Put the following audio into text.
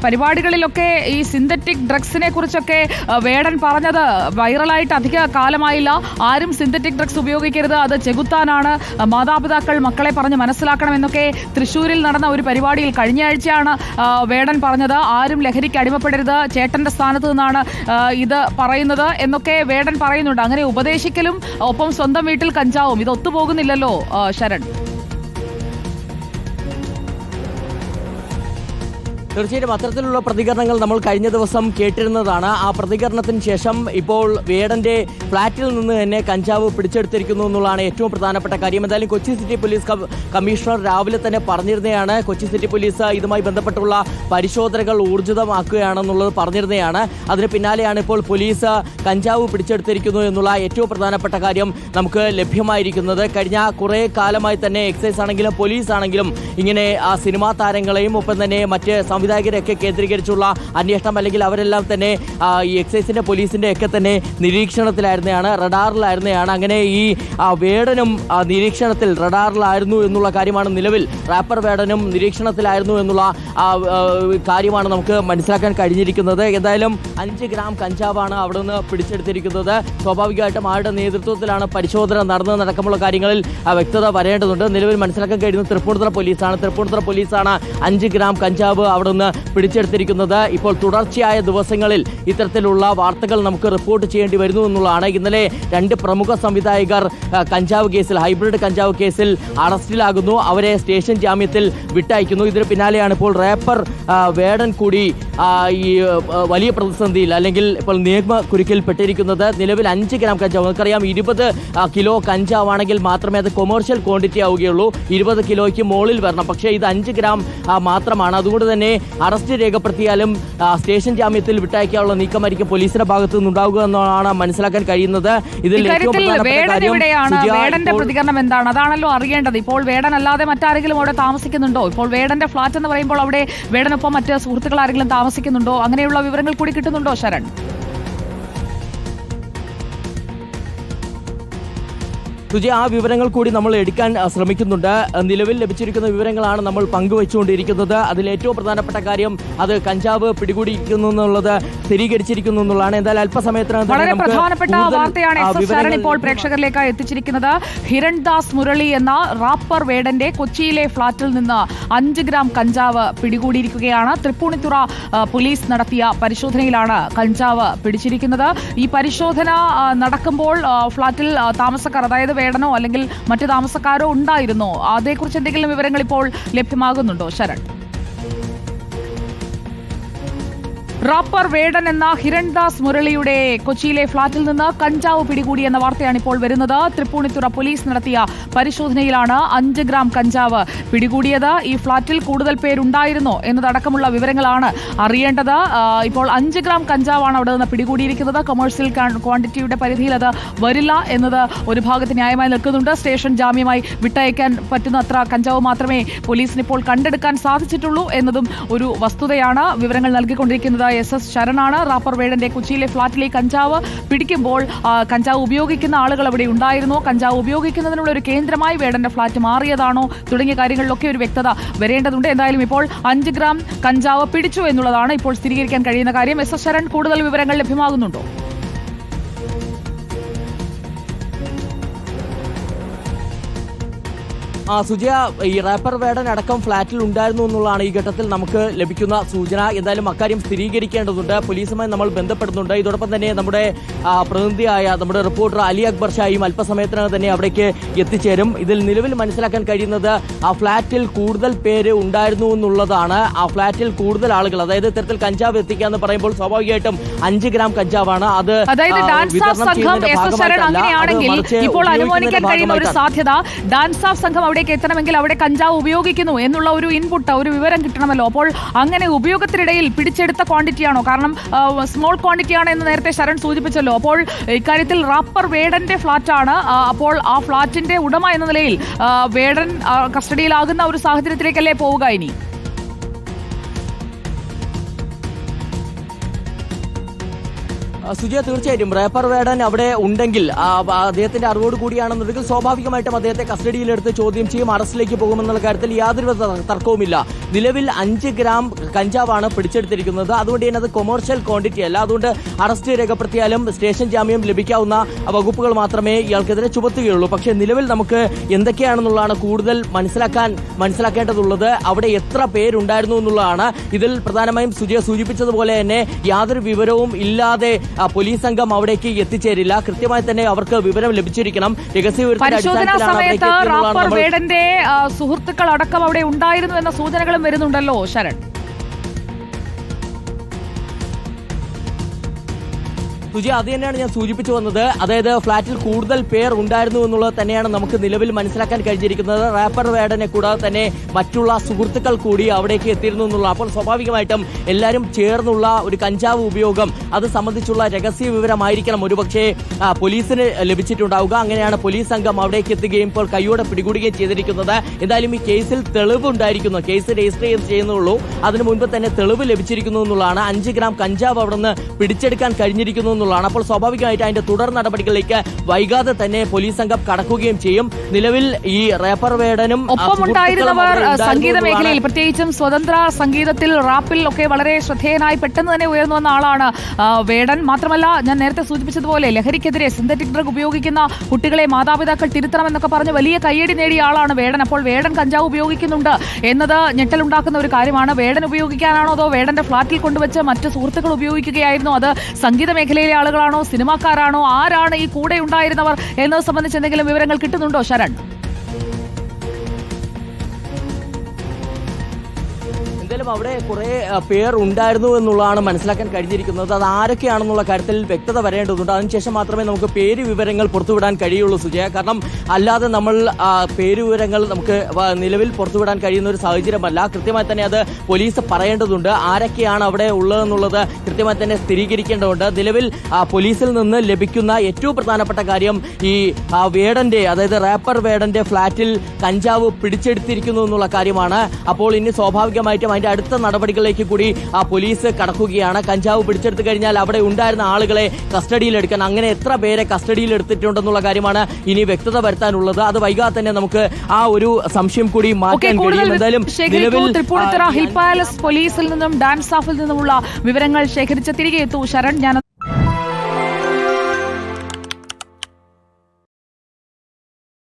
പരിപാടികളിലൊക്കെ ഈ സിന്തറ്റിക് ഡ്രഗ്സിനെ കുറിച്ചൊക്കെ വേടൻ പറഞ്ഞത് വൈറലായിട്ട് അധിക കാലമായില്ല. ആരും സിന്തറ്റിക് ഡ്രഗ്സ് ഉപയോഗിക്കരുത്, അത് ചെകുത്താനാണ്, മാതാപിതാക്കൾ മക്കളെ പറഞ്ഞ് മനസ്സിലാക്കണമെന്നൊക്കെ തൃശ്ശൂരിൽ നടന്ന ഒരു പരിപാടിയിൽ കഴിഞ്ഞ ആഴ്ചയാണ് വേടൻ പറഞ്ഞത്. ആരും ലഹരിക്ക് അടിമപ്പെടരുത്, ചേട്ടന്റെ സ്ഥാനത്ത് നിന്നാണ് ഇത് പറയുന്നത് എന്നൊക്കെ വേടൻ പറയുന്നുണ്ട്. അങ്ങനെ ഉപദേശിക്കലും ഒപ്പം സ്വന്തം വീട്ടിൽ കഞ്ചാവും ഇത് ഒത്തുപോകുന്നില്ലല്ലോ ശരൺ. തീർച്ചയായിട്ടും അത്തരത്തിലുള്ള പ്രതികരണങ്ങൾ നമ്മൾ കഴിഞ്ഞ ദിവസം കേട്ടിരുന്നതാണ്. ആ പ്രതികരണത്തിന് ശേഷം ഇപ്പോൾ വേടന്റെ ഫ്ളാറ്റിൽ നിന്ന് തന്നെ കഞ്ചാവ് പിടിച്ചെടുത്തിരിക്കുന്നു എന്നുള്ളതാണ് ഏറ്റവും പ്രധാനപ്പെട്ട കാര്യം. എന്തായാലും കൊച്ചി സിറ്റി പോലീസ് കമ്മീഷണർ രാവിലെ തന്നെ പറഞ്ഞിരുന്നതാണ്. കൊച്ചി സിറ്റി പോലീസ് ഇതുമായി ബന്ധപ്പെട്ടുള്ള പരിശോധനകൾ ഊർജിതമാക്കുകയാണെന്നുള്ളത് പറഞ്ഞിരുന്നതാണ്. അതിന് പിന്നാലെയാണ് ഇപ്പോൾ പോലീസ് കഞ്ചാവ് പിടിച്ചെടുത്തിരിക്കുന്നു എന്നുള്ള ഏറ്റവും പ്രധാനപ്പെട്ട കാര്യം നമുക്ക് ലഭ്യമായിരിക്കുന്നത്. കഴിഞ്ഞ കുറേ കാലമായി തന്നെ എക്സൈസ് ആണെങ്കിലും പോലീസ് ആണെങ്കിലും ഇങ്ങനെ സിനിമാ താരങ്ങളെയും ഒപ്പം തന്നെ മറ്റ് സംവിധായകരെയൊക്കെ കേന്ദ്രീകരിച്ചുള്ള അന്വേഷണം, അല്ലെങ്കിൽ അവരെല്ലാം തന്നെ ഈ എക്സൈസിന്റെ പോലീസിന്റെ ഒക്കെ തന്നെ നിരീക്ഷണത്തിലായിരുന്നതാണ്, റഡാറിലായിരുന്നതാണ്. അങ്ങനെ ഈ വേടനും നിരീക്ഷണത്തിൽ റഡാറിലായിരുന്നു എന്നുള്ള കാര്യമാണ് നിലവിൽ. റാപ്പർ വേടനും നിരീക്ഷണത്തിലായിരുന്നു എന്നുള്ള കാര്യമാണ് നമുക്ക് മനസ്സിലാക്കാൻ കഴിഞ്ഞിരിക്കുന്നത്. എന്തായാലും 5 ഗ്രാം കഞ്ചാവാണ് അവിടെ നിന്ന് പിടിച്ചെടുത്തിരിക്കുന്നത്. സ്വാഭാവികമായിട്ടും ആരുടെ നേതൃത്വത്തിലാണ് പരിശോധന നടന്നതടക്കമുള്ള കാര്യങ്ങളിൽ വ്യക്തത വരേണ്ടതുണ്ട്. നിലവിൽ മനസ്സിലാക്കാൻ കഴിയുന്നത് തൃപ്പൂണിത്തുറ പോലീസാണ് 5 ഗ്രാം കഞ്ചാവ് അവിടെ നിന്ന് പിടിച്ചെടുത്തിരിക്കുന്നത്. ഇപ്പോൾ തുടർച്ചയായ ദിവസങ്ങളിൽ ഇത്തരത്തിലുള്ള വാർത്തകൾ നമുക്ക് റിപ്പോർട്ട് ചെയ്യേണ്ടി വരുന്നു എന്നുള്ളതാണ്. ഇന്നലെ 2 പ്രമുഖ സംവിധായകർ കഞ്ചാവ് കേസിൽ, ഹൈബ്രിഡ് കഞ്ചാവ് കേസിൽ അറസ്റ്റിലാകുന്നു. അവരെ സ്റ്റേഷൻ ജാമ്യത്തിൽ വിട്ടയക്കുന്നു. ഇതിന് പിന്നാലെയാണ് ഇപ്പോൾ റാപ്പർ വേടൻ കൂടി ഈ വലിയ പ്രതിസന്ധിയിൽ, അല്ലെങ്കിൽ ഇപ്പോൾ നിയമക്കുരുക്കിൽ പെട്ടിരിക്കുന്നത്. നിലവിൽ 5 ഗ്രാം കഞ്ചാവ്, നമുക്കറിയാം 20 കിലോ കഞ്ചാവാണെങ്കിൽ മാത്രമേ അത് കൊമേഴ്ഷ്യൽ ക്വാണ്ടിറ്റി ആവുകയുള്ളൂ. 20 കിലോയ്ക്ക് മുകളിൽ വരണം. പക്ഷേ ഇത് 5 ഗ്രാം മാത്രമാണ്. അതുകൊണ്ട് തന്നെ അറസ്റ്റ് രേഖപ്പെടുത്തിയാലും സ്റ്റേഷൻ ജാമ്യത്തിൽ വിട്ടയക്കാനുള്ള നീക്കമായിരിക്കും പോലീസിന്റെ ഭാഗത്തു നിന്നുണ്ടാവുക എന്നാണ് മനസ്സിലാക്കാൻ കഴിയുന്നത്. ഇതിൽ ഏറ്റവും പ്രധാനപ്പെട്ട കാര്യം വേടന്റെ പ്രതികരണം എന്താണ്, അതാണല്ലോ അറിയേണ്ടത്. ഇപ്പോൾ വേടൻ അല്ലാതെ മറ്റാരെങ്കിലും അവിടെ താമസിക്കുന്നുണ്ടോ? ഇപ്പോൾ വേടന്റെ ഫ്ളാറ്റ് എന്ന് പറയുമ്പോൾ അവിടെ വേടനൊപ്പം മറ്റ് സുഹൃത്തുക്കൾ ആരെങ്കിലും താമസിക്കുന്നുണ്ടോ? അങ്ങനെയുള്ള വിവരങ്ങൾ കൂടി കിട്ടുന്നുണ്ടോ ശരൺ? സുജി, ആ വിവരങ്ങൾ കൂടി നമ്മൾ എടുക്കാൻ ശ്രമിക്കുന്നുണ്ട്. നിലവിൽ ലഭിച്ചിരിക്കുന്ന വിവരങ്ങളാണ് നമ്മൾ പങ്കുവച്ചുകൊണ്ടിരിക്കുന്നത്. അതിൽ ഏറ്റവും പ്രധാനപ്പെട്ട കാര്യം അത് കഞ്ചാവ് പിടികൂടിയിരിക്കുന്നു എന്നുള്ളത് സ്ഥിരീകരിച്ചിരിക്കുന്നു എന്നുള്ളതാണ്. എന്തായാലും അല്പസമയത്തിനകം വളരെ പ്രധാനപ്പെട്ട വാർത്തയാണ് ഇപ്പോൾ പ്രേക്ഷകരിലേക്ക് എത്തിച്ചിരിക്കുന്നത്. ഹിരൺദാസ് മുരളി എന്ന റാപ്പർ വേടന്റെ കൊച്ചിയിലെ ഫ്ളാറ്റിൽ നിന്ന് 5 ഗ്രാം കഞ്ചാവ് പിടികൂടിയിരിക്കുകയാണ്. തൃപ്പൂണിത്തുറ പോലീസ് നടത്തിയ പരിശോധനയിലാണ് കഞ്ചാവ് പിടിച്ചിരിക്കുന്നത്. ഈ പരിശോധന നടക്കുമ്പോൾ ഫ്ളാറ്റിൽ താമസക്കാർ, അതായത് വേടനോ അല്ലെങ്കിൽ മറ്റു താമസക്കാരോ ഉണ്ടായിരുന്നോ? അതേക്കുറിച്ച് എന്തെങ്കിലും വിവരങ്ങൾ ഇപ്പോൾ ലഭ്യമാകുന്നുണ്ടോ ശരൺ? റാപ്പർ വേടൻ എന്ന ഹിരൺദാസ് മുരളിയുടെ കൊച്ചിയിലെ ഫ്ളാറ്റിൽ നിന്ന് കഞ്ചാവ് പിടികൂടി എന്ന വാർത്തയാണ് ഇപ്പോൾ വരുന്നത്. തൃപ്പൂണിത്തുറ പോലീസ് നടത്തിയ പരിശോധനയിലാണ് 5 ഗ്രാം കഞ്ചാവ് പിടികൂടിയത്. ഈ ഫ്ളാറ്റിൽ കൂടുതൽ പേരുണ്ടായിരുന്നോ എന്നതടക്കമുള്ള വിവരങ്ങളാണ് അറിയേണ്ടത്. ഇപ്പോൾ 5 ഗ്രാം കഞ്ചാവാണ് അവിടെ നിന്ന് പിടികൂടിയിരിക്കുന്നത്. കൊമേഴ്സ്യൽ ക്വാണ്ടിറ്റിയുടെ പരിധിയിൽ അത് വരില്ല എന്നത് ഒരു ഭാഗത്ത് ന്യായമായി നിൽക്കുന്നുണ്ട്. സ്റ്റേഷൻ ജാമ്യമായി വിട്ടയക്കാൻ പറ്റുന്ന അത്ര കഞ്ചാവ് മാത്രമേ പോലീസിന് ഇപ്പോൾ കണ്ടെടുക്കാൻ സാധിച്ചിട്ടുള്ളൂ എന്നതും ഒരു വസ്തുതയാണ്. വിവരങ്ങൾ നൽകിക്കൊണ്ടിരിക്കുന്നത് SS ശരണാണ്. റാപ്പർ വേടന്റെ കൊച്ചിയിലെ ഫ്ളാറ്റിലെ കഞ്ചാവ് പിടിക്കുമ്പോൾ കഞ്ചാവ് ഉപയോഗിക്കുന്ന ആളുകൾ അവിടെ ഉണ്ടായിരുന്നോ, കഞ്ചാവ് ഉപയോഗിക്കുന്നതിനുള്ള ഒരു കേന്ദ്രമായി വേടന്റെ ഫ്ളാറ്റ് മാറിയതാണോ തുടങ്ങിയ കാര്യങ്ങളിലൊക്കെ ഒരു വ്യക്തത വരേണ്ടതുണ്ട്. എന്തായാലും ഇപ്പോൾ 5 ഗ്രാം കഞ്ചാവ് പിടിച്ചു എന്നുള്ളതാണ് ഇപ്പോൾ സ്ഥിരീകരിക്കാൻ കഴിയുന്ന കാര്യം. SS ശരൺ, കൂടുതൽ വിവരങ്ങൾ ലഭ്യമാകുന്നുണ്ടോ? സുജയ, ഈ റാപ്പർ വേടൻ അടക്കം ഫ്ളാറ്റിൽ ഉണ്ടായിരുന്നു എന്നുള്ളതാണ് ഈ ഘട്ടത്തിൽ നമുക്ക് ലഭിക്കുന്ന സൂചന. എന്തായാലും അക്കാര്യം സ്ഥിരീകരിക്കേണ്ടതുണ്ട്. പോലീസുമായി നമ്മൾ ബന്ധപ്പെടുന്നുണ്ട്. ഇതോടൊപ്പം തന്നെ നമ്മുടെ പ്രതിനിധിയായ നമ്മുടെ റിപ്പോർട്ടർ അലി അക്ബർ ഷായും അല്പസമയത്തിനകം തന്നെ അവിടേക്ക് എത്തിച്ചേരും. ഇതിൽ നിലവിൽ മനസ്സിലാക്കാൻ കഴിയുന്നത് ആ ഫ്ളാറ്റിൽ കൂടുതൽ പേര് ഉണ്ടായിരുന്നു എന്നുള്ളതാണ്. ആ ഫ്ളാറ്റിൽ കൂടുതൽ ആളുകൾ, അതായത് ഇത്തരത്തിൽ കഞ്ചാവ് എത്തിക്കുക എന്ന് പറയുമ്പോൾ സ്വാഭാവികമായിട്ടും 5 ഗ്രാം കഞ്ചാവാണ്. അത് ഇപ്പോൾ അനുമാനിക്കാൻ കഴിയുന്ന ഒരു സാധ്യത, ഡാൻസ് ഓഫ് സംഘം അവിടേക്ക് എത്തണമെങ്കിൽ അവിടെ കഞ്ചാവ് ഉപയോഗിക്കുന്നു എന്നുള്ള ഒരു ഇൻപുട്ട്, ഒരു വിവരം കിട്ടണമല്ലോ. അപ്പോൾ അങ്ങനെ ഉപയോഗത്തിനിടയിൽ പിടിച്ചെടുത്ത ക്വാണ്ടിറ്റിയാണോ? കാരണം സ്മോൾ ക്വാണ്ടിറ്റിയാണ് എന്ന് നേരത്തെ ശരൺ സൂചിപ്പിച്ചല്ലോ. അപ്പോൾ ഇക്കാര്യത്തിൽ റാപ്പർ വേടന്റെ ഫ്ളാറ്റാണ്. അപ്പോൾ ആ ഫ്ളാറ്റിന്റെ ഉടമ എന്ന നിലയിൽ വേടൻ കസ്റ്റഡിയിലാകുന്ന ഒരു സാഹചര്യത്തിലേക്കല്ലേ പോവുക ഇനി? സുജയ, തീർച്ചയായിട്ടും റേപ്പർ വേടൻ അവിടെ ഉണ്ടെങ്കിൽ അദ്ദേഹത്തിന്റെ അറിവോട് കൂടിയാണെന്നുണ്ടെങ്കിൽ സ്വാഭാവികമായിട്ടും അദ്ദേഹത്തെ കസ്റ്റഡിയിലെടുത്ത് ചോദ്യം ചെയ്യും, അറസ്റ്റിലേക്ക് പോകുമെന്നുള്ള കാര്യത്തിൽ യാതൊരു തർക്കവുമില്ല. നിലവിൽ 5 ഗ്രാം കഞ്ചാവാണ് പിടിച്ചെടുത്തിരിക്കുന്നത്. അതുകൊണ്ട് തന്നെ അത് കൊമേഴ്ഷ്യൽ ക്വാണ്ടിറ്റി അല്ല. അതുകൊണ്ട് അറസ്റ്റ് രേഖപ്പെടുത്തിയാലും സ്റ്റേഷൻ ജാമ്യം ലഭിക്കാവുന്ന വകുപ്പുകൾ മാത്രമേ ഇയാൾക്കെതിരെ ചുമത്തുകയുള്ളൂ. പക്ഷേ നിലവിൽ നമുക്ക് എന്തൊക്കെയാണെന്നുള്ളതാണ് കൂടുതൽ മനസ്സിലാക്കേണ്ടതുള്ളത്. അവിടെ എത്ര പേരുണ്ടായിരുന്നു എന്നുള്ളതാണ്. ഇതിൽ പ്രധാനമായും സുജയ സൂചിപ്പിച്ചതുപോലെ തന്നെ യാതൊരു വിവരവും ഇല്ലാതെ പോലീസ് സംഘം അവിടേക്ക് എത്തിച്ചേരില്ല. കൃത്യമായി തന്നെ അവർക്ക് വിവരം ലഭിച്ചിരിക്കണം. പരിശോധനാ സമയത്ത് റാപ്പർ വേടന്റെ സുഹൃത്തുക്കൾ അടക്കം അവിടെ ഉണ്ടായിരുന്നു എന്ന സൂചനകളും വരുന്നുണ്ടല്ലോ ശരൺ. സുജി, അത് തന്നെയാണ് ഞാൻ സൂചിപ്പിച്ചു വന്നത്. അതായത് ഫ്ളാറ്റിൽ കൂടുതൽ പേർ ഉണ്ടായിരുന്നു എന്നുള്ളത് തന്നെയാണ് നമുക്ക് നിലവിൽ മനസ്സിലാക്കാൻ കഴിഞ്ഞിരിക്കുന്നത്. റാപ്പർ വേടനെ കൂടാതെ തന്നെ മറ്റുള്ള സുഹൃത്തുക്കൾ കൂടി അവിടേക്ക് എത്തിയിരുന്നു എന്നുള്ള. അപ്പോൾ സ്വാഭാവികമായിട്ടും എല്ലാവരും ചേർന്നുള്ള ഒരു കഞ്ചാവ് ഉപയോഗം അത് സംബന്ധിച്ചുള്ള രഹസ്യ വിവരമായിരിക്കണം ഒരുപക്ഷെ പോലീസിന് ലഭിച്ചിട്ടുണ്ടാവുക. അങ്ങനെയാണ് പോലീസ് സംഘം അവിടേക്ക് എത്തുകയും ഇപ്പോൾ കൈയോടെ പിടികൂടുകയും ചെയ്തിരിക്കുന്നത്. എന്തായാലും ഈ കേസിൽ തെളിവ് ഉണ്ടായിരിക്കുന്നു. കേസ് രജിസ്റ്റർ ചെയ്യുന്നുള്ളൂ. അതിനു മുൻപ് തന്നെ തെളിവ് ലഭിച്ചിരിക്കുന്നു എന്നുള്ളതാണ്. 5 ഗ്രാം കഞ്ചാവ് അവിടെ നിന്ന് പിടിച്ചെടുക്കാൻ കഴിഞ്ഞിരിക്കുന്നു. അപ്പോൾ സ്വാഭാവികമായിട്ട് അതിന്റെ തുടർ നടപടികളിലേക്ക് വൈകാതെ തന്നെ പോലീസ് സംഘം കടക്കുകയും ചെയ്യും. നിലവിൽ ഈ റാപ്പർ വേടനും ഒപ്പമുണ്ടായിരുന്നവർ സംഗീത മേഖലയിൽ, പ്രത്യേകിച്ചും സ്വതന്ത്ര സംഗീതത്തിൽ റാപ്പിൽ ഒക്കെ വളരെ ശ്രദ്ധേയനായി പെട്ടെന്ന് തന്നെ ഉയർന്നു വന്ന ആളാണ് വേടൻ. മാത്രമല്ല, ഞാൻ നേരത്തെ സൂചിപ്പിച്ചതുപോലെ ലഹരിക്കെതിരെ സിന്തറ്റിക് ഡ്രഗ് ഉപയോഗിക്കുന്ന കുട്ടികളെ മാതാപിതാക്കൾ തിരുത്തണമെന്നൊക്കെ പറഞ്ഞ് വലിയ കയ്യടി നേടിയ ആളാണ് വേടൻ. അപ്പോൾ വേടൻ കഞ്ചാവ് ഉപയോഗിക്കുന്നുണ്ട് എന്നത് ഞെട്ടലുണ്ടാക്കുന്ന ഒരു കാര്യമാണ്. വേടൻ ഉപയോഗിക്കാനാണോ അതോ വേടന്റെ ഫ്ളാറ്റിൽ കൊണ്ടുവച്ച് മറ്റ് സുഹൃത്തുക്കൾ ഉപയോഗിക്കുകയായിരുന്നോ? അത് സംഗീത മേഖലയിലെ ആളുകളാണോ, സിനിമാക്കാരാണോ, ആരാണ് ഈ കൂടെ ഉണ്ടായിരുന്നവർ എന്നത് സംബന്ധിച്ച് എന്തെങ്കിലും വിവരങ്ങൾ കിട്ടുന്നുണ്ടോ ശരൺ? എന്തായാലും അവിടെ കുറെ പേർ ഉണ്ടായിരുന്നു എന്നുള്ളതാണ് മനസ്സിലാക്കാൻ കഴിഞ്ഞിരിക്കുന്നത്. അത് ആരൊക്കെയാണെന്നുള്ള കാര്യത്തിൽ വ്യക്തത വരേണ്ടതുണ്ട്. അതിനുശേഷം മാത്രമേ നമുക്ക് പേര് വിവരങ്ങൾ പുറത്തുവിടാൻ കഴിയുള്ളൂ സുജയ. കാരണം അല്ലാതെ നമ്മൾ പേര് വിവരങ്ങൾ നമുക്ക് നിലവിൽ പുറത്തുവിടാൻ കഴിയുന്ന ഒരു സാഹചര്യമല്ല. കൃത്യമായി തന്നെ അത് പോലീസ് പറയേണ്ടതുണ്ട്. ആരൊക്കെയാണ് അവിടെ ഉള്ളതെന്നുള്ളത് കൃത്യമായി തന്നെ സ്ഥിരീകരിക്കേണ്ടതുണ്ട്. നിലവിൽ പോലീസിൽ നിന്ന് ലഭിക്കുന്ന ഏറ്റവും പ്രധാനപ്പെട്ട കാര്യം ഈ വേടന്റെ, അതായത് റാപ്പർ വേടന്റെ ഫ്ളാറ്റിൽ കഞ്ചാവ് പിടിച്ചെടുത്തിരിക്കുന്നു എന്നുള്ള കാര്യമാണ്. അപ്പോൾ ഇനി സ്വാഭാവികമായിട്ടും അതിന്റെ അടുത്ത നടപടികളിലേക്ക് കൂടി പോലീസ് കടക്കുകയാണ്. കഞ്ചാവ് പിടിച്ചെടുത്തു കഴിഞ്ഞാൽ അവിടെ ഉണ്ടായിരുന്ന ആളുകളെ കസ്റ്റഡിയിലെടുക്കാൻ, അങ്ങനെ എത്ര പേരെ കസ്റ്റഡിയിൽ എടുത്തിട്ടുണ്ടെന്നുള്ള കാര്യമാണ് ഇനി വ്യക്തത വരുത്താനുള്ളത്. അത് വൈകാതെ തന്നെ നമുക്ക് ആ ഒരു സംശയം കൂടി മാറ്റാൻ കഴിയും. എന്തായാലും തൃപ്പൂണിത്തുറ ഹിൽ പാലസ് പോലീസിൽ നിന്നും ഡാൻസ് സ്റ്റാഫിൽ നിന്നുമുള്ള വിവരങ്ങൾ ശേഖരിച്ച് തിരികെ എത്തൂ ശരൺ. ഞാൻ